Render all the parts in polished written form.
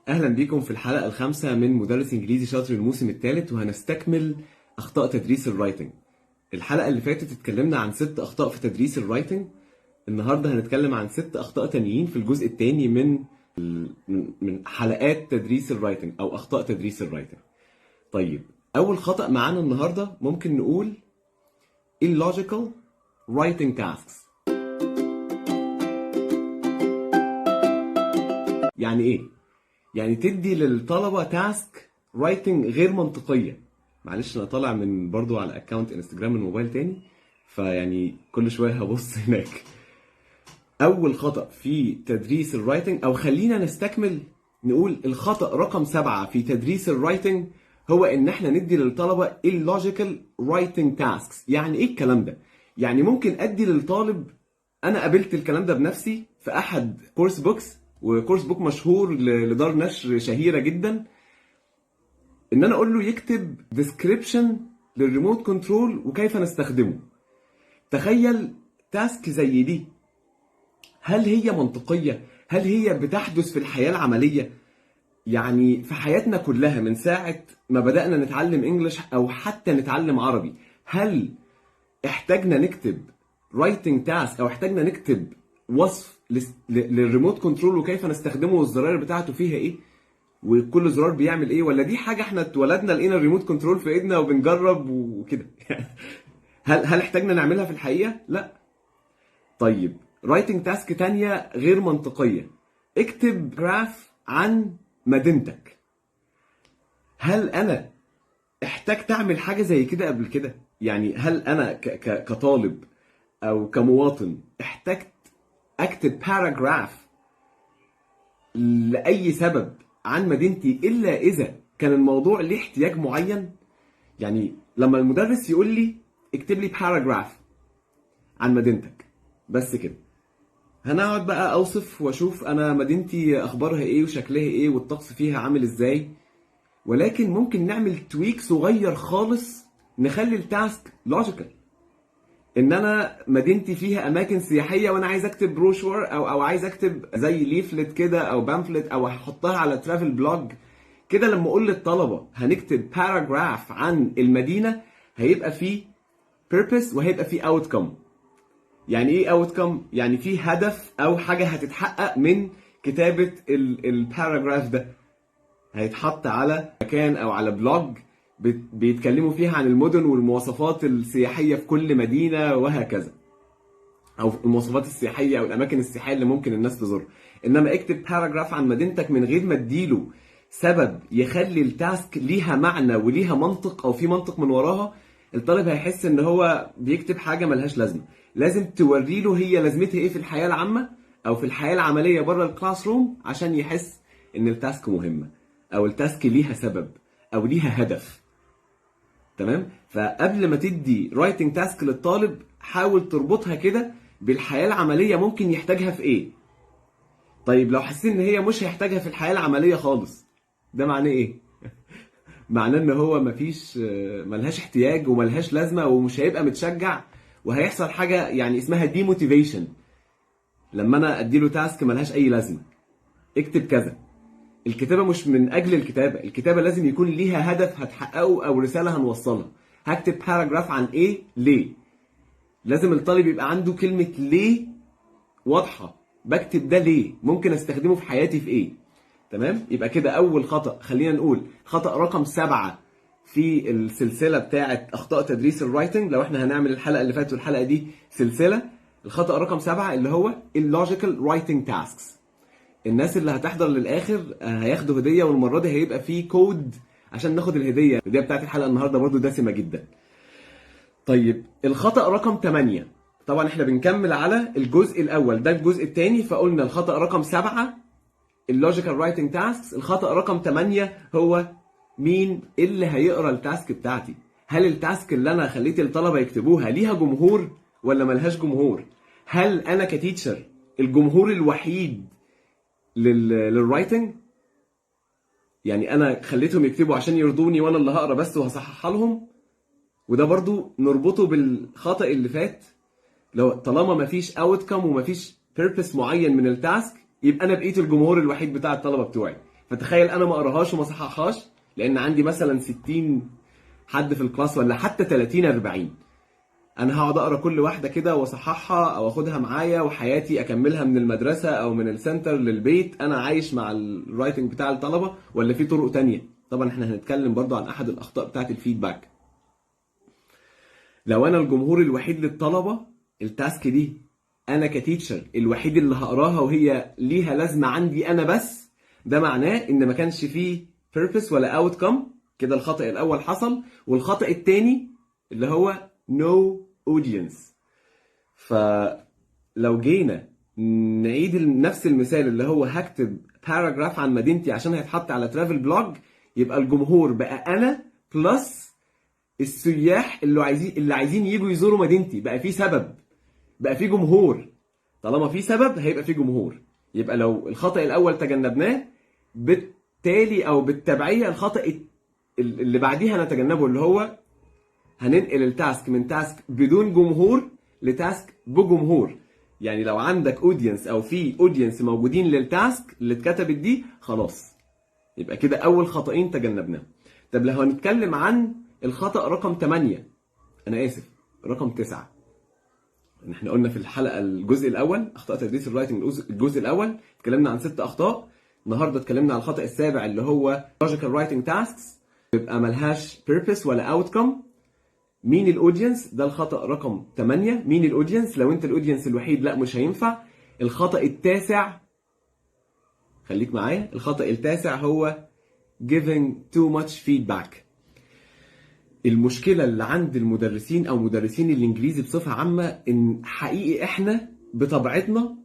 اهلا بيكم في الحلقه الخامسه من مدرس انجليزي شاطر الموسم الثالث، وهنستكمل اخطاء تدريس الرايتنج. الحلقه اللي فاتت اتكلمنا عن 6 اخطاء في تدريس الرايتنج. النهارده هنتكلم عن 6 اخطاء تانيين في الجزء الثاني من حلقات تدريس الرايتنج او اخطاء تدريس الرايتنج. طيب، اول خطأ معانا النهارده ممكن نقول illogical writing tasks. يعني ايه؟ يعني تدي للطلبه تاسك رايتنج غير منطقيه. معلش، انا طالع من برضو على اكونت انستجرام من موبايل تاني، فيعني كل شويه هبص هناك. اول خطأ في تدريس الرايتنج، او خلينا نستكمل نقول الخطأ رقم 7 في تدريس الرايتنج، هو ان احنا ندي للطلبه illogical writing tasks. يعني ايه الكلام ده؟ يعني ممكن ادي للطالب، انا قابلت الكلام ده بنفسي في احد كورس بوكس، وكورس بوك مشهور لدار نشر شهيره جدا، ان انا اقول له يكتب description للريموت كنترول وكيف نستخدمه. تخيل تاسك زي دي، هل هي منطقيه؟ هل هي بتحدث في الحياه العمليه؟ يعني في حياتنا كلها من ساعه ما بدانا نتعلم انجلش او حتى نتعلم عربي، هل احتاجنا نكتب رايتنج تاسك او احتاجنا نكتب وصف للريموت كنترول وكيف نستخدمه والزراير بتاعته فيها ايه وكل زرار بيعمل ايه؟ ولا دي حاجه احنا اتولدنا لقينا الريموت كنترول في ايدنا وبنجرب وكده؟ هل احتاجنا نعملها في الحقيقه؟ لا. طيب، رايتنج تاسك تانية غير منطقيه، اكتب جراف عن مدينتك. هل انا احتاج تعمل حاجه زي كده قبل كده؟ يعني هل انا كطالب او كمواطن احتجت اكتب باراجراف لاي سبب عن مدينتي الا اذا كان الموضوع ليه احتياج معين؟ يعني لما المدرس يقول لي اكتب لي باراجراف عن مدينتك بس كده، هنقعد بقى اوصف واشوف انا مدينتي اخبارها ايه وشكلها ايه والطقس فيها عامل ازاي. ولكن ممكن نعمل تويك صغير خالص نخلي التاسك لوجيكال. ان انا مدينتي فيها اماكن سياحيه وانا عايز اكتب بروشور او عايز اكتب زي ليفلت كده او بامفلت او هحطها على ترافل بلوج كده. لما اقول للطلبه هنكتب باراجراف عن المدينه، هيبقى فيه purpose وهيبقى فيه outcome. يعني ايه outcome؟ يعني فيه هدف او حاجه هتتحقق من كتابه الباراجراف ده، هيتحط على مكان او على بلوج بيتكلموا فيها عن المدن والمواصفات السياحيه في كل مدينه وهكذا، او المواصفات السياحيه او الاماكن السياحيه اللي ممكن الناس تزورها. انما اكتب باراجراف عن مدينتك من غير ما تديله سبب يخلي التاسك ليها معنى وليها منطق او في منطق من وراها، الطالب هيحس ان هو بيكتب حاجه ملهاش لازمه. لازم توري له هي لازمتها ايه في الحياه العامه او في الحياه العمليه بره الكلاس روم عشان يحس ان التاسك مهمه او التاسك ليها سبب او ليها هدف. تمام؟ فقبل ما تدي رايتنج تاسك للطالب، حاول تربطها كده بالحياه العمليه، ممكن يحتاجها في ايه. طيب لو حسيت ان هي مش هيحتاجها في الحياه العمليه خالص، ده معناه ايه؟ معناه ان هو ملهاش احتياج وملهاش لازمه ومش هيبقى متشجع، وهيحصل حاجه يعني اسمها دي موتيفيشن. لما انا اديله تاسك ملهاش اي لازمه، اكتب كذا، الكتابه مش من اجل الكتابه، الكتابه لازم يكون ليها هدف هتحققه او رساله هنوصلها. هكتب باراجراف عن ايه؟ ليه؟ لازم الطالب يبقى عنده كلمه ليه واضحه. بكتب ده ليه؟ ممكن استخدمه في حياتي في ايه؟ تمام؟ يبقى كده اول خطأ. خلينا نقول خطأ رقم 7 في السلسله بتاعه اخطاء تدريس الرايتنج. لو احنا هنعمل الحلقه اللي فاتت والحلقه دي سلسله، الخطأ رقم 7 اللي هو illogical writing tasks. الناس اللي هتحضر للاخر هياخدوا هديه، والمره دي هيبقى فيه كود عشان ناخد الهديه بتاعت الحلقه النهارده، برضو دسمه جدا. طيب، الخطأ رقم 8. طبعا احنا بنكمل على الجزء الاول، ده الجزء الثاني، فقلنا الخطأ رقم 7 اللوجيكال رايتنج تاسكس. الخطأ رقم 8 هو مين اللي هيقرا التاسك بتاعتي؟ هل التاسك اللي انا خليت الطلبه يكتبوها ليها جمهور ولا ملهاش جمهور؟ هل انا كتيتشر الجمهور الوحيد للرايتنج؟ يعني انا خليتهم يكتبوا عشان يرضوني وانا اللي هقرا بس وهصححها لهم؟ وده برضو نربطه بالخطأ اللي فات. لو طالما مفيش اوتكم ومفيش بيربس معين من التاسك، يبقى انا بقيت الجمهور الوحيد بتاع الطلبه بتوعي. فتخيل انا ما اقراهاش وما اصححهاش، لان عندي مثلا 60 حد في الكلاس ولا حتى 30 40، انا هقعد اقرا كل واحده كده واصححها او اخدها معايا وحياتي اكملها من المدرسه او من السنتر للبيت انا عايش مع الرايتنج بتاع الطلبه، ولا في طرق تانية؟ طبعا احنا هنتكلم برضو عن احد الاخطاء بتاعه الفيدباك. لو انا الجمهور الوحيد للطلبه، التاسك دي انا كتيتشر الوحيد اللي هقراها وهي ليها لازمه عندي انا بس، ده معناه ان ما كانش فيه purpose ولا outcome. كده الخطأ الاول حصل. والخطأ التاني اللي هو no audience. فلو جينا نعيد نفس المثال اللي هو هكتب باراجراف عن مدينتي عشان هيتحط على ترافل بلوج، يبقى الجمهور بقى انا بلس السياح اللي عايزين يجوا يزوروا مدينتي. بقى في سبب، بقى في جمهور. طالما في سبب هيبقى في جمهور. يبقى لو الخطأ الاول تجنبناه، بالتالي او بالتبعية الخطأ اللي بعديها نتجنبه، اللي هو هننقل التاسك من تاسك بدون جمهور لتاسك بجمهور. يعني لو عندك اودينس او في اودينس موجودين للتاسك اللي اتكتبت دي، خلاص يبقى كده اول خطأين تجنبناه. طب لو هنتكلم عن الخطأ رقم 8، انا اسف رقم 9، احنا قلنا في الحلقه الجزء الاول اخطاء تدريس الرايتنج الجزء الاول اتكلمنا عن 6 اخطاء. النهارده اتكلمنا عن الخطأ السابع اللي هو logical writing tasks يبقى ملهاش purpose ولا outcome. مين الاودينس؟ ده الخطأ رقم 8. مين الاودينس؟ لو انت الاودينس الوحيد لا مش هينفع. الخطأ التاسع، خليك معايا، الخطأ التاسع هو giving too much feedback. المشكلة اللي عند المدرسين او مدرسين الانجليزي بصفة عامة، ان حقيقي احنا بطبيعتنا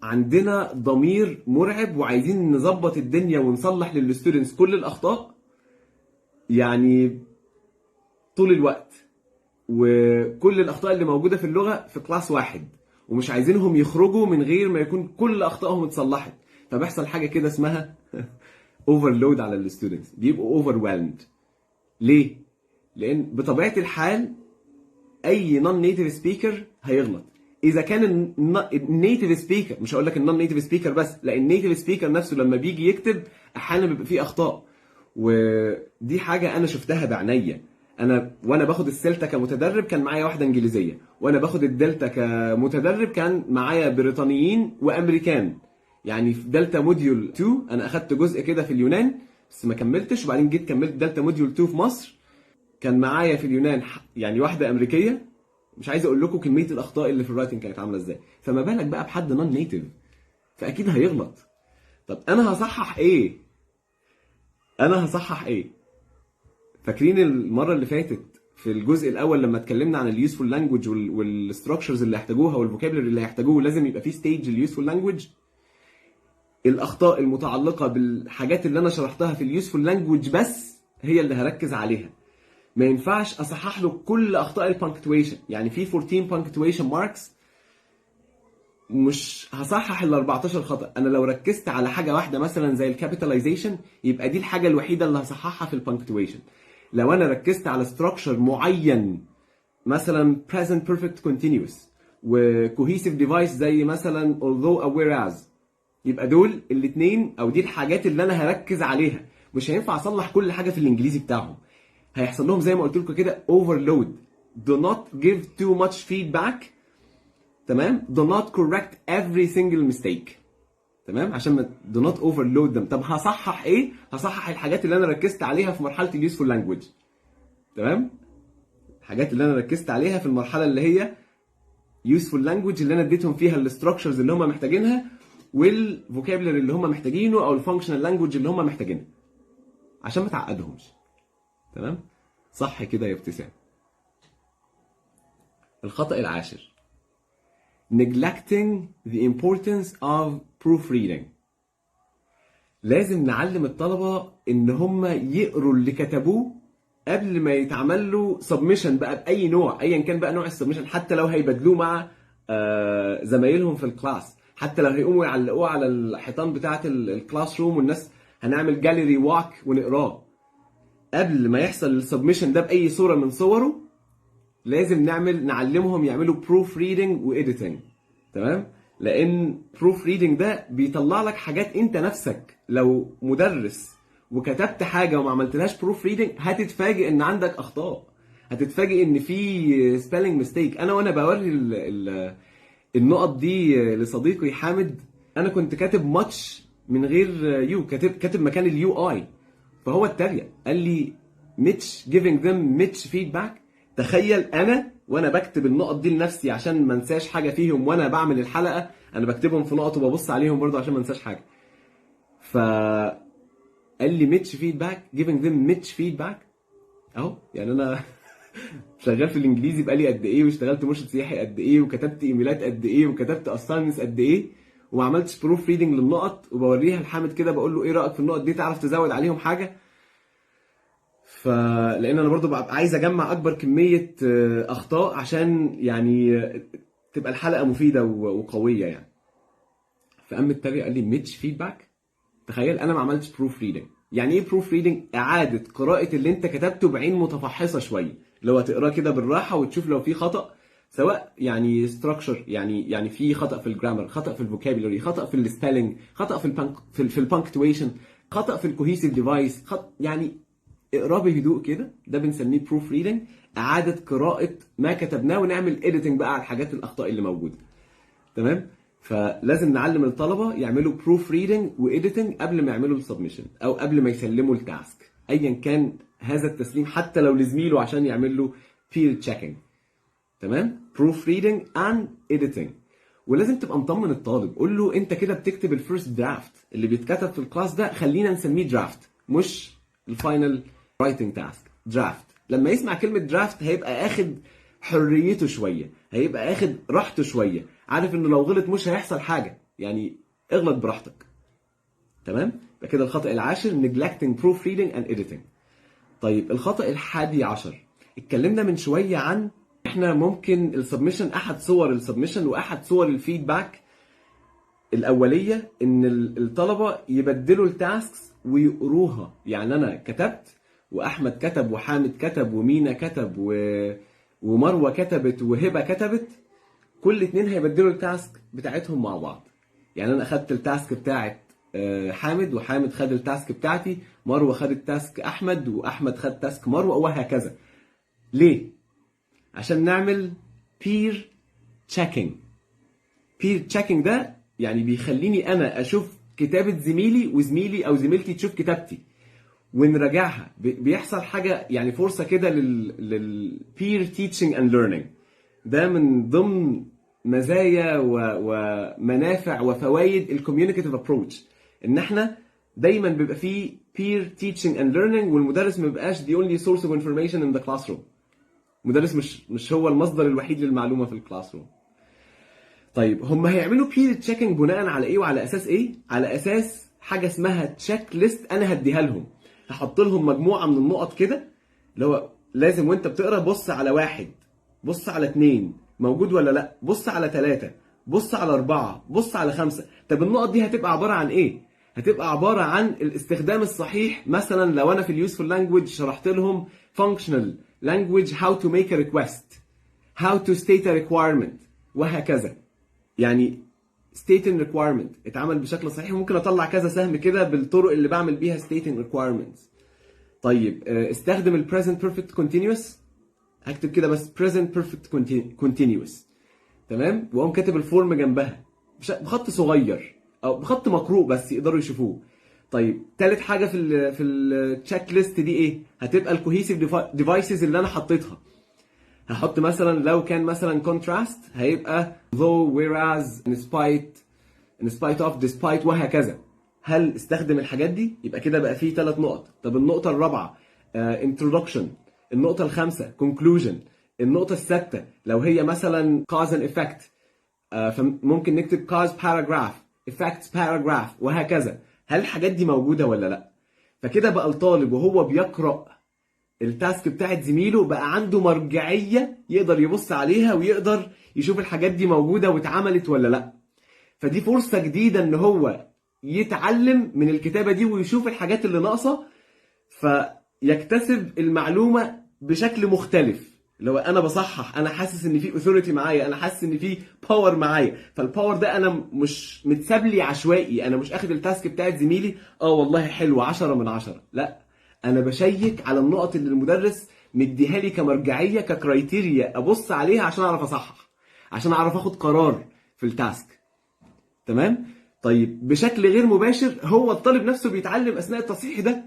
عندنا ضمير مرعب وعايزين نظبط الدنيا ونصلح للستودنتس كل الاخطاء يعني طول الوقت، وكل الاخطاء اللي موجوده في اللغه في كلاس واحد، ومش عايزينهم يخرجوا من غير ما يكون كل اخطائهم اتصلحت. فبيحصل حاجه كده اسمها اوفرلود على الستودنتس، بيبقوا اوفرويلمد. ليه؟ لان بطبيعه الحال اي نون نيتيف سبيكر هيغلط. اذا كان النيتيف سبيكر، مش هقول لك النون نيتيف سبيكر بس، لا النيتيف سبيكر نفسه لما بيجي يكتب احيانا بيبقى فيه اخطاء، ودي حاجه انا شفتها بعينيا. وانا باخد السلتا كمتدرب كان معايا واحده انجليزيه، وانا باخد الدلتا كمتدرب كان معايا بريطانيين وامريكان. يعني في دلتا موديول 2 انا اخدت جزء كده في اليونان بس ما كملتش، وبعدين جيت كملت دلتا موديول 2 في مصر. كان معايا في اليونان يعني واحده امريكيه. مش عايز اقول لكم كميه الاخطاء اللي في الرايتنج كانت عامله ازاي، فما بالك بقى بحد نون نيتيف، فاكيد هيغلط. طب انا هصحح ايه؟ فاكرين المره اللي فاتت في الجزء الاول لما اتكلمنا عن اليوسفول لانجوج والستراكشرز اللي هيحتاجوها والفوكابلري اللي هيحتاجوه، لازم يبقى في ستيج اليوسفول لانجوج. الاخطاء المتعلقه بالحاجات اللي انا شرحتها في اليوسفول لانجوج بس هي اللي هركز عليها. ما ينفعش اصحح له كل اخطاء البانكتويشن. يعني في 14 بانكتويشن ماركس، مش هصحح ال 14 خطأ. انا لو ركزت على حاجه واحده مثلا زي الكابيتاليزيشن، يبقى دي الحاجه الوحيده اللي هصححها في البانكتويشن. لو انا ركزت على ستراكشر معين مثلا present perfect continuous و cohesive device زي مثلا although او whereas، يبقى دول الاثنين او دي الحاجات اللي انا هركز عليها. مش هينفع اصلح كل حاجه في الانجليزي بتاعهم، هيحصل لهم زي ما قلت لكم كده overload. do not give too much feedback. تمام؟ do not correct every single mistake. تمام؟ عشان ما do not overload them. طب هصحح ايه؟ هصحح الحاجات اللي انا ركزت عليها في مرحله اليوسفول لانجوج. تمام؟ الحاجات اللي انا ركزت عليها في المرحله اللي هي يوسفول لانجوج، اللي انا اديتهم فيها الاستراكشرز اللي هم محتاجينها والفوكابلري اللي هم محتاجينه او الفانكشنال لانجوج اللي هم محتاجينها، عشان ما تعقدهمش. تمام؟ صح كده يا ابتسام. الخطأ العاشر neglecting the importance of proofreading. لازم نعلم الطلبة ان هم يقروا اللي كتبوه قبل ما يتعمل له سبمشن بقى باي نوع، ايا كان بقى نوع السبمشن. حتى لو هيبدلوه مع زمايلهم في الكلاس، حتى لو هيقوموا يعلقوه على الحيطان بتاعه الكلاس روم والناس هنعمل جاليري واك ونقراه، قبل ما يحصل السبمشن ده باي صوره من صوره لازم نعلمهم يعملوا بروف ريدنج وإيديتنج. تمام؟ لان بروف ريدنج ده بيطلع لك حاجات انت نفسك لو مدرس وكتبت حاجه وما عملتلهاش بروف ريدنج هتتفاجئ ان عندك اخطاء، هتتفاجئ ان في سبيلنج ميستيك. انا وانا بوري النقط دي لصديقي حامد، انا كنت كاتب ماتش من غير يو، كاتب مكان اليو اي، فهو اتريق قال لي ميتش giving them ميتش فيدباك. تخيل انا وانا بكتب النقط دي لنفسي عشان ما انساش حاجه فيهم، وانا بعمل الحلقه انا بكتبهم في نقط وببص عليهم برضه عشان ما انساش حاجه. ف قال لي ميتش فيدباك giving them ميتش فيدباك اهو. يعني انا شغال في الانجليزي بقالي قد ايه، واشتغلت مرشد سياحي قد ايه، وكتبت ايميلات قد ايه، وكتبت اساينمنتس قد ايه، وما عملتش بروف ريدنج للنقط، وبوريها لحامد كده بقول له ايه رايك في النقط دي، تعرف تزود عليهم حاجه؟ لان انا برضو ببقى عايز اجمع اكبر كميه اخطاء عشان يعني تبقى الحلقه مفيده وقويه يعني. فقام التريق قال لي ميتش فيدباك. تخيل انا ما عملتش بروف ريدنج. يعني ايه بروف ريدنج؟ اعاده قراءه اللي انت كتبته بعين متفحصه شويه، لو هتقراه كده بالراحه وتشوف لو في خطا، سواء يعني ستراكشر، يعني في خطا في الجرامر، خطا في الفوكابولري، خطا في السبيلنج، خطا في البانكتويشن، خطا في الكوهيسيف ديفايس، يعني اقراه بهدوء كده. ده بنسميه بروف ريدنج، اعاده قراءه ما كتبناه ونعمل اديتنج بقى على الحاجات الاخطاء اللي موجوده. تمام؟ فلازم نعلم الطلبه يعملوا بروف ريدنج واديتنج قبل ما يعملوا السبمشن او قبل ما يسلموا التاسك، ايا كان هذا التسليم، حتى لو لزميله عشان يعمل له بير تشيكينج. تمام؟ بروف ريدنج اند اديتنج. ولازم تبقى مطمن الطالب، قول له انت كده بتكتب الفيرست درافت اللي بيتكتب في الكلاس ده، خلينا نسميه درافت مش الفاينل رايتنج تاسك، درافت. لما يسمع كلمه درافت هيبقى اخد حريته شويه، هيبقى اخد راحته شويه، عارف انه لو غلط مش هيحصل حاجه، يعني اغلط براحتك. تمام؟ يبقى كده الخطأ العاشر neglecting proofreading and editing. طيب الخطأ الحادي عشر، اتكلمنا من شويه عن احنا ممكن السبمشن، احد صور السبمشن واحد صور الفيدباك الاوليه ان الطلبه يبدلوا التاسكس ويقروها. يعني انا كتبت واحمد كتب وحامد كتب ومينا كتب ومروه كتبت وهبه كتبت، كل اتنين هيبدلوا التاسك بتاعتهم مع بعض. يعني انا اخدت التاسك بتاعت حامد، وحامد خد التاسك بتاعتي، مروه خدت تاسك احمد، واحمد خد تاسك مروه، وهكذا. ليه؟ عشان نعمل peer checking. peer checking ده يعني بيخليني انا اشوف كتابة زميلي، وزميلي او زميلتي تشوف كتابتي ونراجعها. بيحصل حاجة يعني فرصة كده peer teaching and learning. ده من ضمن مزايا ومنافع وفوائد الكوميونيكاتيف ابروتش، ان احنا دايما بيبقى فيه peer teaching and learning، والمدرس ما بيبقاش the only source of information in the classroom. المدرس مش هو المصدر الوحيد للمعلومة في الكلاس روم. طيب هم هيعملوا بير تشيكنج بناء على ايه وعلى اساس ايه؟ على اساس حاجه اسمها تشيك ليست انا هديها لهم. هحط لهم مجموعه من النقط كده، اللي هو لازم وانت بتقرا بص على 1، بص على 2 موجود ولا لا، بص على 3، بص على 4، بص على 5. طب النقط دي هتبقى عباره عن ايه؟ هتبقى عباره عن الاستخدام الصحيح. مثلا لو انا في اليوسفول لانجويج شرحت لهم functional language how to make a request، how to state a requirement، وهكذا. يعني stating requirement اتعمل بشكل صحيح، ممكن اطلع كذا سهم كده بالطرق اللي بعمل بيها stating requirements. طيب استخدم ال present perfect continuous، هكتب كده بس present perfect continuous. تمام؟ واقوم كاتب الفورم جنبها بخط صغير او بخط مقروء بس يقدروا يشوفوه. طيب تالت حاجه في التشيك ليست دي ايه؟ هتبقى الكوهيسيف ديفايسز اللي انا حطيتها. هحط مثلا لو كان مثلا contrast هيبقى though، whereas، in spite of، despite، وهكذا. هل استخدم الحاجات دي؟ يبقى كده بقى فيه 3 نقط. طب النقطة الرابعة introduction، النقطة الخامسة conclusion، النقطة السادسة لو هي مثلا cause and effect فممكن نكتب cause paragraph، effects paragraph، وهكذا. هل الحاجات دي موجودة ولا لا؟ فكده بقى الطالب وهو بيقرأ التاسك بتاعت زميله بقى عنده مرجعية يقدر يبص عليها ويقدر يشوف الحاجات دي موجودة واتعملت ولا لا. فدي فرصة جديدة ان هو يتعلم من الكتابة دي ويشوف الحاجات اللي ناقصة، فيكتسب المعلومة بشكل مختلف. اللي هو انا بصحح، انا حاسس ان في اوثوريتي معايا، انا حاسس ان في باور معايا. فالباور ده انا مش متساب لي عشوائي، انا مش اخد التاسك بتاعت زميلي والله حلو 10 من 10، لا، انا بشيك على النقط اللي المدرس مديها لي كمرجعيه ككرايتيريا ابص عليها عشان اعرف اصحح، عشان اعرف اخد قرار في التاسك. تمام. طيب بشكل غير مباشر هو الطالب نفسه بيتعلم اثناء التصحيح ده،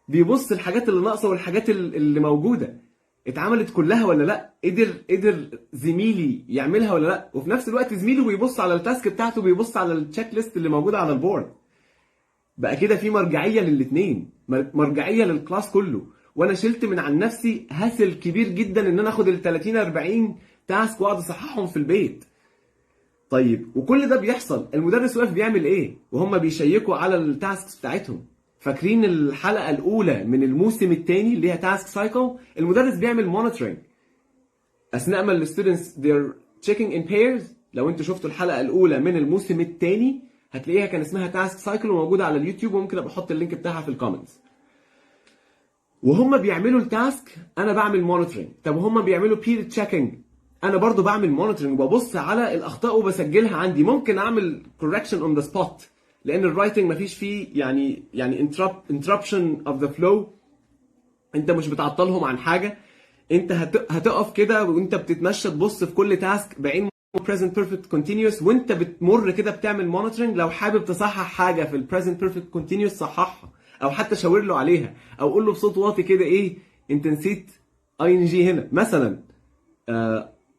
بيبص الحاجات اللي ناقصه والحاجات اللي موجوده اتعملت كلها ولا لا، قدر زميلي يعملها ولا لا، وفي نفس الوقت زميله بيبص على التاسك بتاعته، بيبص على التشيك ليست اللي موجوده على البورد. بقى كده في مرجعيه للاثنين، مرجعيه للكلاس كله، وانا شلت من عن نفسي هاسل كبير جدا ان انا اخد ال 30 40 تاسك واقعد اصححهم في البيت. طيب وكل ده بيحصل المدرس واقف بيعمل ايه وهم بيشيكوا على التاسكس بتاعتهم؟ فاكرين الحلقه الاولى من الموسم الثاني اللي هي تاسك سايكل؟ المدرس بيعمل مونيتورنج اثناء ما الستودنتس they're checking in pairs. لو انتوا شفتوا الحلقه الاولى من الموسم الثاني هتلاقيها كان اسمها تاسك سايكل وموجوده على اليوتيوب، وممكن ابقى احط اللينك بتاعها في الكومنتس. وهم بيعملوا التاسك انا بعمل مونيتورنج. طب وهم بيعملوا بير تشيكينج، انا برضو بعمل مونيتورنج وببص على الاخطاء وبسجلها عندي. ممكن اعمل كوركشن اون ذا سبوت لان الرايتنج مفيش فيه يعني interruption of the flow، انت مش بتعطلهم عن حاجه، انت هتقف كده وانت بتتمشى تبص في كل تاسك بعين present perfect continuous وانت بتمر كده بتعمل مونيتورنج. لو حابب تصحح حاجه في present perfect continuous صححها، او حتى شاور له عليها، او قول له بصوت واطي كده ايه انت نسيت ING هنا مثلا،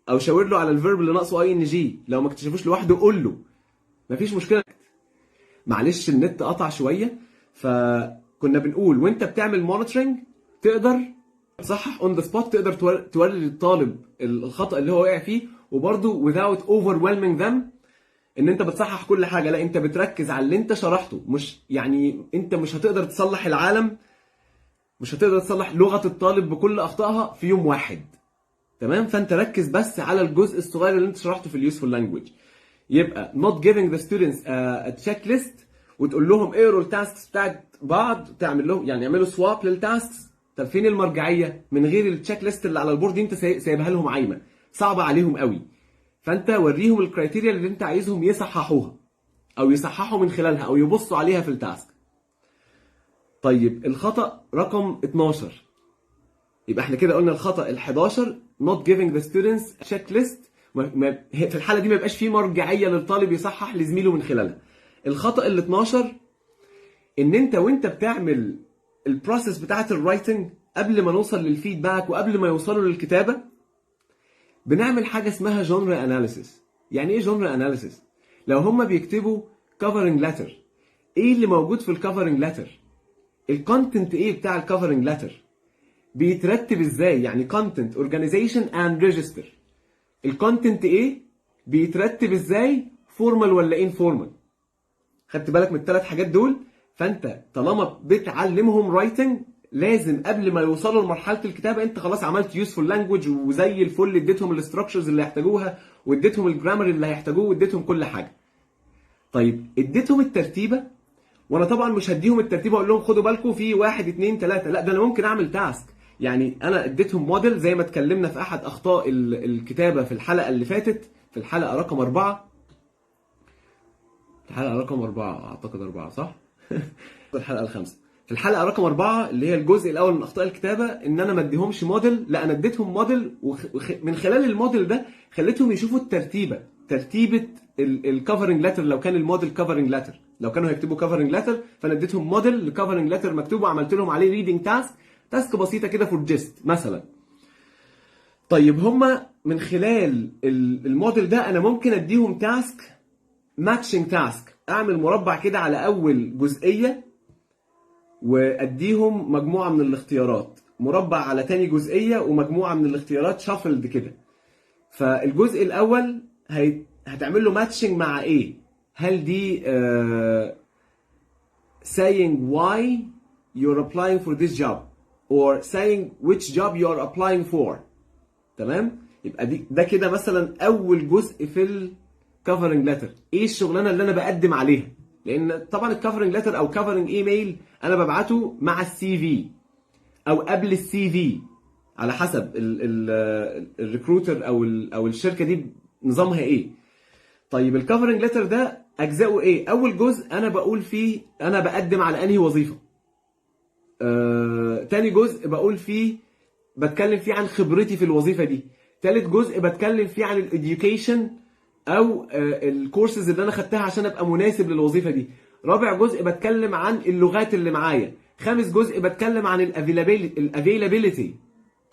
او شاور له على الفيرب اللي ناقصه ING. لو ما اكتشفوش لوحده قول له، مفيش مشكله. معلش النت قطع شويه، فكنا بنقول وانت بتعمل مونيتورنج تقدر تصحح اون ذا سبوت، تقدر توري للطالب الخطا اللي هو وقع فيه، وبرده without overwhelming them ان انت بتصحح كل حاجه. لا، انت بتركز على اللي انت شرحته، مش يعني انت مش هتقدر تصلح العالم، مش هتقدر تصلح لغه الطالب بكل اخطائها في يوم واحد. تمام. فانت ركز بس على الجزء الصغير اللي انت شرحته في اليوسفول لانجويج. يبقى not giving the students a checklist وتقول لهم اقروا التاسكس بتاعت بعض، تعمل لهم يعني يعملوا سواب للتاسكس. طب فين المرجعيه من غير التشيك ليست اللي على البورد دي؟ انت سايبها لهم عايمه، صعبه عليهم قوي. فانت وريهم الكرايتيريا اللي انت عايزهم يصححوها او يصححوا من خلالها او يبصوا عليها في التاسك. طيب الخطا رقم 12، يبقى احنا كده قلنا الخطا ال11 not giving the students a checklist. في الحاله دي ما يبقاش في مرجعيه للطالب يصحح لزميله من خلالها. الخطا ال12 ان انت وانت بتعمل البروسيس بتاعت الرايتنج قبل ما نوصل للفيدباك وقبل ما يوصلوا للكتابه بنعمل حاجه اسمها جونرا اناليسيس. يعني ايه جونرا اناليسيس؟ لو هم بيكتبوا كفرنج لتر، ايه اللي موجود في الكفرنج لتر؟ الكونتنت ايه بتاع الكفرنج لتر؟ بيترتب ازاي؟ يعني content organization and register. الكونتنت ايه؟ بيترتب ازاي؟ فورمال ولا انفورمال؟ خدت بالك من الثلاث حاجات دول؟ فانت طالما بتعلمهم رايتنج لازم قبل ما يوصلوا لمرحله الكتابه انت خلاص عملت يوسفول لانجويج وزي الفل، اديتهم الاستراكشرز اللي هيحتاجوها واديتهم الجرامر اللي هيحتاجوه واديتهم كل حاجه. طيب اديتهم الترتيبه، وانا طبعا مش هديهم الترتيبه اقول لهم خدوا بالكم في 1 2 3، لا، ده انا ممكن اعمل تاسك. يعني انا اديتهم موديل زي ما اتكلمنا في احد اخطاء الكتابه في الحلقه اللي فاتت، في الحلقه رقم 4. الحلقه رقم 4 اعتقد 4 صح؟ الحلقه الخامسه. في الحلقه رقم 4 اللي هي الجزء الاول من اخطاء الكتابه، ان انا ما اديهمش موديل، لا انا اديتهم موديل ومن خلال الموديل ده خليتهم يشوفوا ترتيبه الكفرنج لتر. لو كان الموديل كفرنج لتر، لو كانوا هيكتبوا كفرنج لتر فانا اديتهم موديل لكفرنج لتر مكتوب وعملت لهم عليه ريدنج تاسك بسيطه كده فور جيست مثلا. طيب هما من خلال الموديل ده انا ممكن اديهم تاسك ماتشنج تاسك، اعمل مربع كده على اول جزئيه واديهم مجموعه من الاختيارات، مربع على تاني جزئيه ومجموعه من الاختيارات شافلد كده. فالجزء الاول هتعمل له ماتشنج مع ايه؟ هل دي saying why you're applying for this job or saying which job you are applying for. تمام؟ يبقى ده كده مثلا اول جزء في الكفرنج لتر، ايه الشغلانه اللي انا بقدم عليها؟ لان طبعا الكفرنج لتر او كفرنج ايميل انا ببعته مع السي في او قبل السي في. على حسب الريكروتر او الشركه دي نظامها ايه. طيب الكفرنج ليتر ده اجزاؤه ايه؟ اول جزء انا بقول فيه انا بقدم على انهي وظيفه. تاني جزء بقول فيه بتكلم فيه عن خبرتي في الوظيفه دي. تالت جزء بتكلم فيه عن الاديوكيشن او الكورسز اللي انا خدتها عشان ابقى مناسب للوظيفه دي. رابع جزء بتكلم عن اللغات اللي معايا. خامس جزء بتكلم عن الافيلابيلتي.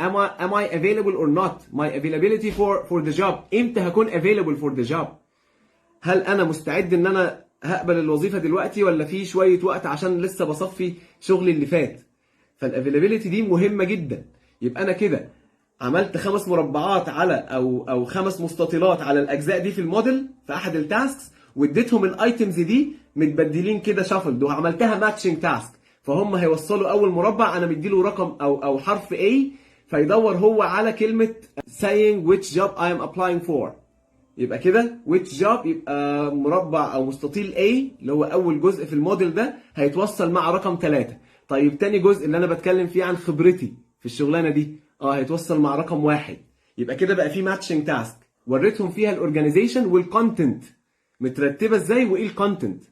am I available or not? my availability for the job. امتى هكون available for the job؟ هل انا مستعد ان انا هقبل الوظيفه دلوقتي ولا في شويه وقت عشان لسه بصفي شغلي اللي فات؟ فالافيلابيلتي دي مهمه جدا. يبقى انا كده عملت 5 مربعات على او 5 مستطيلات على الاجزاء دي في الموديل في احد التاسكس، واديتهم الايتمز دي متبدلين كده شافلد وعملتها ماتشنج تاسك. فهم هيوصلوا اول مربع انا مديله رقم او حرف A، فيدور هو على كلمه saying which job I am applying for. يبقى كده which job يبقى مربع او مستطيل A اللي هو اول جزء في الموديل ده هيتوصل مع رقم 3. طيب تاني جزء اللي انا بتكلم فيه عن خبرتي في الشغلانه دي هيتوصل مع رقم 1. يبقى كده بقى في ماتشنج تاسك وريتهم فيها الاورجانيزيشن والكونتنت مترتبه ازاي وايه الكونتنت.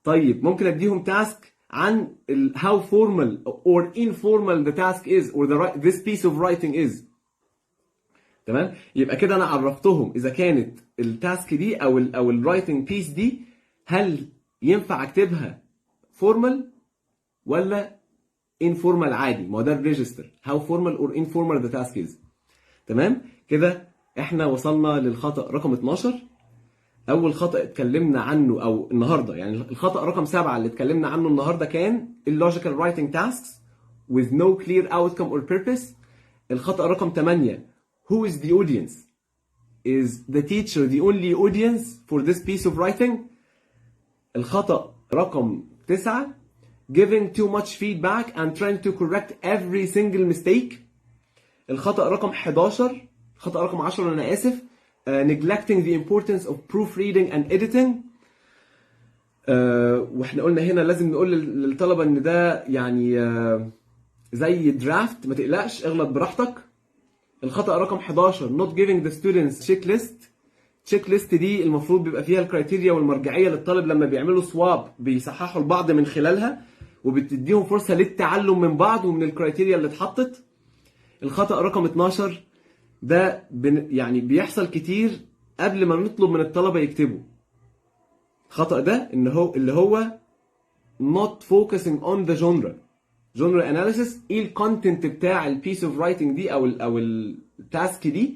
طيب ممكن اديهم تاسك عن how formal or informal the task is or this piece of writing is. تمام؟ يبقى كده انا عرفتهم اذا كانت التاسك دي او الرايتنج بيس دي هل ينفع اكتبها فورمال ولا informal عادي. ما هو ده الريجستر how formal or informal the task is. تمام؟ كده احنا وصلنا للخطأ رقم 12. اول خطأ اتكلمنا عنه او النهارده، يعني الخطأ رقم 7 اللي اتكلمنا عنه النهارده كان illogical writing tasks with no clear outcome or purpose. الخطأ رقم 8 who is the audience? Is the teacher the only audience for this piece of writing? الخطأ رقم 9 giving too much feedback and trying to correct every single mistake. الخطأ رقم 11 خطأ رقم 10 أنا آسف neglecting the importance of proofreading and editing. واحنا قلنا هنا لازم نقول للطلبة ان ده يعني زي درافت، ما تقلقش اغلط براحتك. الخطأ رقم 11 not giving the students checklist. checklist دي المفروض بيبقى فيها الكرايتيريا والمرجعية للطالب لما بيعملوا سواب بيصححوا لبعض من خلالها وبتديهم فرصة للتعلم من بعض ومن الكرايتيريا اللي اتحطت. الخطأ رقم 12 ده يعني بيحصل كتير قبل ما نطلب من الطلبة يكتبوا. الخطأ ده ان هو اللي هو not focusing on the genre analysis. ايه الكونتنت بتاع البيس اوف رايتنج دي او التاسك دي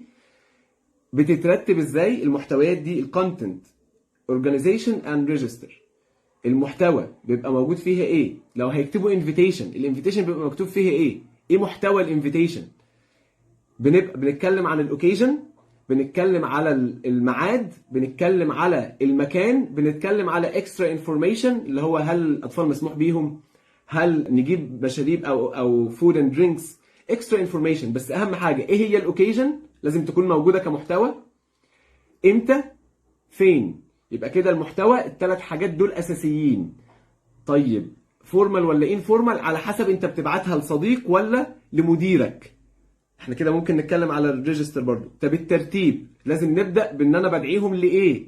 بتترتب ازاي؟ المحتويات دي الكونتنت organization and register. المحتوى بيبقى موجود فيها ايه؟ لو هيكتبوا invitation الانفيتيشن بيبقى مكتوب فيها ايه؟ ايه محتوى الانفيتيشن؟ بنتكلم عن الاوكيجن، بنتكلم على الميعاد، بنتكلم على المكان، بنتكلم على اكسترا انفورميشن اللي هو هل الاطفال مسموح بيهم، هل نجيب مشاريب او فود اند درينكس، اكسترا انفورميشن. بس اهم حاجه ايه هي الاوكيجن لازم تكون موجوده كمحتوى، امتى، فين. يبقى كده المحتوى الثلاث حاجات دول اساسيين. طيب فورمال ولا انفورمال على حسب انت بتبعتها لصديق ولا لمديرك. احنا كده ممكن نتكلم على الريجستر برضو. طب الترتيب لازم نبدا بان انا بدعيهم لايه؟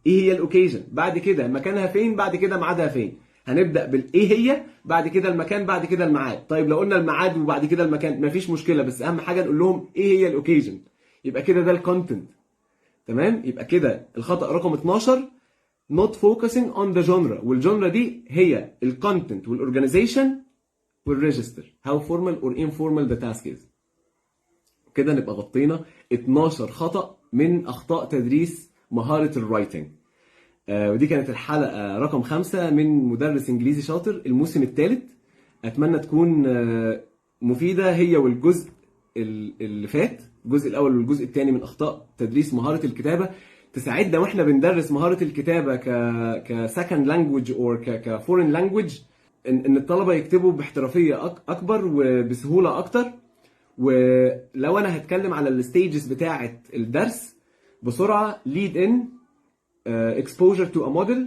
ايه هي الاوكيجن، بعد كده مكانها فين، بعد كده ميعادها فين. هنبدا بالايه هي، بعد كده المكان، بعد كده الميعاد. طيب لو قلنا الميعاد وبعد كده المكان مفيش مشكله، بس اهم حاجه نقول لهم ايه هي الاوكيجن. يبقى كده ده الكونتنت. تمام؟ يبقى كده الخطا رقم 12 not focusing on the genre، والجونرا دي هي الكونتنت والاورجانيزيشن والريجستر how formal or informal the task is. كده نبقى غطينا 12 خطأ من أخطاء تدريس مهارة الرايتنج. ودي كانت الحلقة رقم 5 من مدرس إنجليزي شاطر الموسم الثالث. أتمنى تكون مفيدة هي والجزء اللي فات، الجزء الأول والجزء الثاني من أخطاء تدريس مهارة الكتابة، تساعدنا وإحنا بندرس مهارة الكتابة كسكند لانجوج أو كفورين لانجوج إن الطلبة يكتبوا باحترافية أكبر وبسهولة أكتر. ولو انا هتكلم على الستيجز بتاعه الدرس بسرعه، lead in exposure to a model،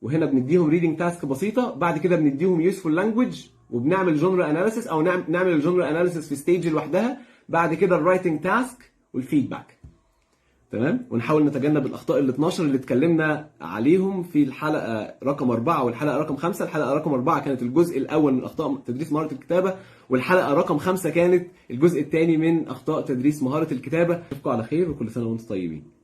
وهنا بنديهم reading task بسيطه، بعد كده بنديهم useful language وبنعمل جونرا اناليسيس، او نعمل الجونرا اناليسيس في ستيج لوحدها، بعد كده الرايتنج تاسك والفيدباك. تمام، ونحاول نتجنب الاخطاء ال 12 اللي اتكلمنا عليهم في الحلقه رقم 4 والحلقه رقم 5. الحلقه رقم 4 كانت الجزء الاول من اخطاء تدريس مهاره الكتابه، والحلقه رقم 5 كانت الجزء الثاني من اخطاء تدريس مهاره الكتابه. اشوفكم على خير وكل سنه وانتم طيبين.